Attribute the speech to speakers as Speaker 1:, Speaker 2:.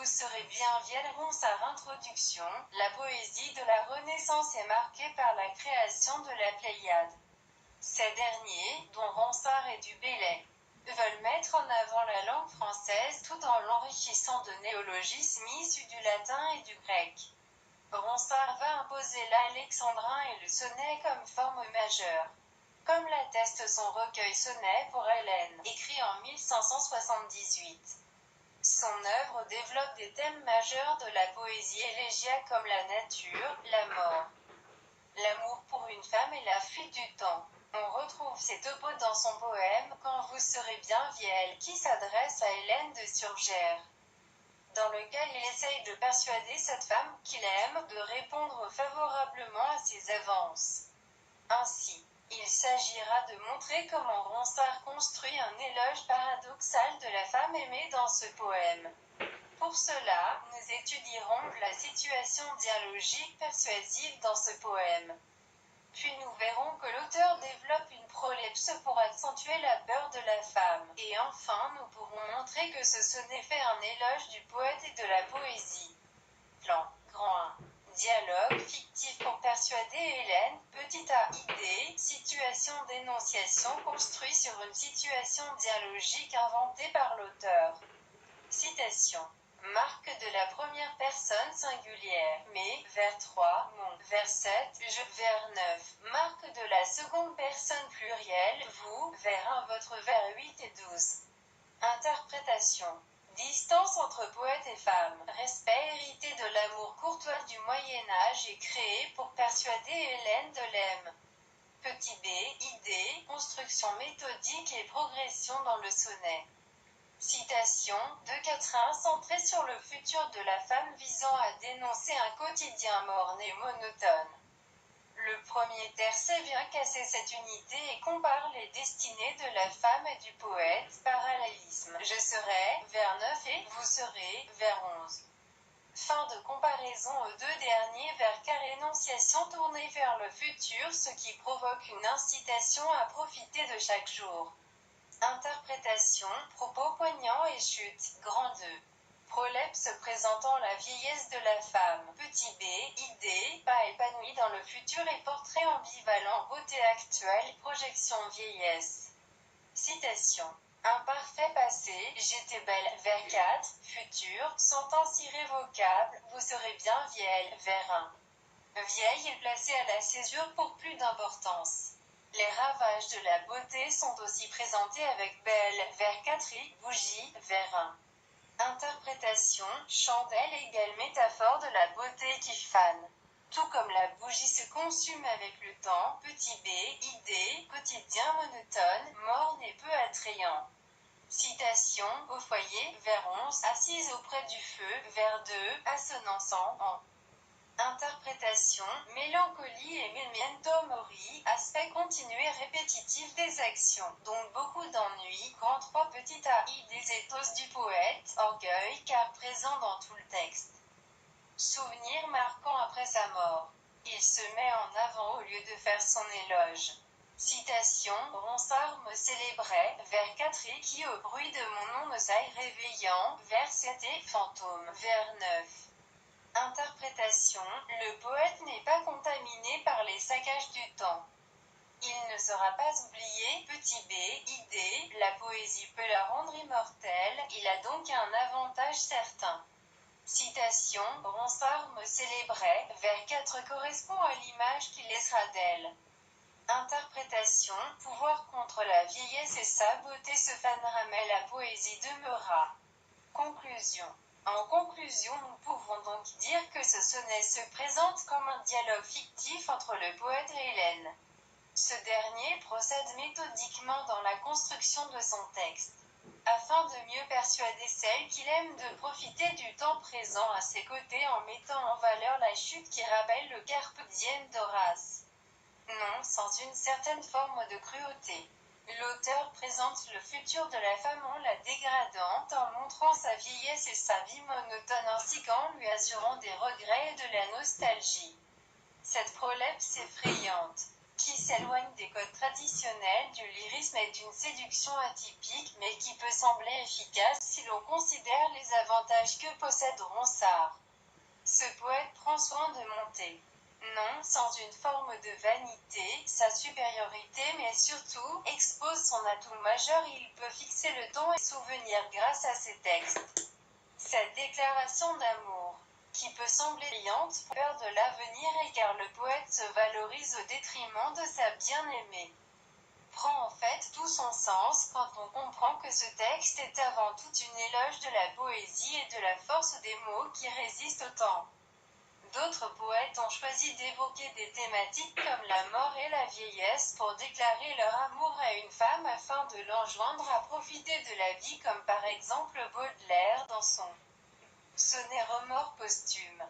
Speaker 1: vous serez bien vieille. Ronsard. Introduction. La poésie de la Renaissance est marquée par la création de la Pléiade. Ces derniers, dont Ronsard et Du Bellay, veulent mettre en avant la langue française tout en l'enrichissant de néologismes issus du latin et du grec. Ronsard va imposer l'alexandrin et le sonnet comme forme majeure. Comme l'atteste son recueil Sonnet pour Hélène, écrit en 1578. Son œuvre développe des thèmes majeurs de la poésie élégiaque comme la nature, la mort, l'amour pour une femme et la fuite du temps. On retrouve ces topos dans son poème « Quand vous serez bien vieille » qui s'adresse à Hélène de Surgères, dans lequel il essaye de persuader cette femme qu'il aime de répondre favorablement à ses avances. Ainsi, il s'agira de montrer comment Ronsard construit un éloge paradoxal de la femme aimée dans ce poème. Pour cela, nous étudierons la situation dialogique persuasive dans ce poème. Puis nous verrons que l'auteur développe une prolepse pour accentuer la peur de la femme. Et enfin, nous pourrons montrer que ce sonnet fait un éloge du poète et de la poésie. Plan. Grand 1. Dialogue fictif pour persuader Hélène. Petit a. Idée. Situation d'énonciation construit sur une situation dialogique inventée par l'auteur. Citation. Marque de la première personne singulière. Mais, vers 3, mon, vers 7, je, vers 9. Marque de la seconde personne plurielle, vous, vers 1, votre, vers 8 et 12. Interprétation. Distance entre poète et femme. Respect hérité de l'amour courtois du Moyen-Âge et créé pour persuader Hélène de l'aime. Petit b. Idée, construction méthodique et progression dans le sonnet. Citation, 2-4-1 centré sur le futur de la femme visant à dénoncer un quotidien morne et monotone. Le premier tercet vient casser cette unité et compare les destinées de la femme et du poète, parallélisme. Je serai, vers 9 et vous serez, vers 11. Fin de comparaison aux deux derniers vers car énonciation tournée vers le futur, ce qui provoque une incitation à profiter de chaque jour. Interprétation, propos poignants et chute, grand 2. Prolepse présentant la vieillesse de la femme. Petit b. Idée, pas épanouie dans le futur et portrait ambivalent, beauté actuelle, projection vieillesse. Citation. Imparfait passé, j'étais belle, vers 4, futur, sentence irrévocable, vous serez bien vieille, vers 1. Vieille est placée à la césure pour plus d'importance. Les ravages de la beauté sont aussi présentés avec belle, vers 4 et bougie, vers 1. Interprétation, chandelle égale métaphore de la beauté qui fane. Tout comme la bougie se consume avec le temps, petit b, idée, quotidien monotone, morne et peu attrayant. Citation, au foyer, vers 11, assise auprès du feu, vers 2, assonançant, en. Interprétation, mélancolie et memento mori, aspect continu et répétitif des actions, donc beaucoup d'ennuis, grand 3 petit ai des ethos du poète, orgueil car présent dans tout le texte. Souvenir marquant après sa mort. Il se met en avant au lieu de faire son éloge. Citation, Ronsard me célébrait, vers 4 et qui au bruit de mon nom me s'aille réveillant, vers 7 et fantôme, vers 9. Interprétation, le poète n'est pas contaminé par les saccages du temps. Il ne sera pas oublié, petit b, idée, la poésie peut la rendre immortelle, il a donc un avantage certain. Citation, Ronsard me célébrait, vers 4 correspond à l'image qu'il laissera d'elle. Interprétation, pouvoir contre la vieillesse et sa beauté se fanera mais la poésie demeurera. Conclusion. En conclusion, nous pouvons donc dire que ce sonnet se présente comme un dialogue fictif entre le poète et Hélène. Ce dernier procède méthodiquement dans la construction de son texte, afin de mieux persuader celle qu'il aime de profiter du temps présent à ses côtés en mettant en valeur la chute qui rappelle le carpe diem d'Horace. Non sans une certaine forme de cruauté. L'auteur présente le futur de la femme en la dégradant, en montrant sa vieillesse et sa vie monotone ainsi qu'en lui assurant des regrets et de la nostalgie. Cette prolepse effrayante, qui s'éloigne des codes traditionnels du lyrisme l'ésotérisme est une séduction atypique mais qui peut sembler efficace si l'on considère les avantages que possède Ronsard. Ce poète prend soin de monter, non sans une forme de vanité, sa supériorité mais surtout expose son atout majeur, il peut fixer le ton et souvenir grâce à ses textes. Cette déclaration d'amour, qui peut sembler brillante, peur de l'avenir et car le poète se valorise au détriment de sa bien-aimée, prend en fait tout son sens quand on comprend que ce texte est avant tout une éloge de la poésie et de la force des mots qui résistent au temps. D'autres poètes ont choisi d'évoquer des thématiques comme la mort et la vieillesse pour déclarer leur amour à une femme afin de l'enjoindre à profiter de la vie, comme par exemple Baudelaire dans son sonnet Remords posthume.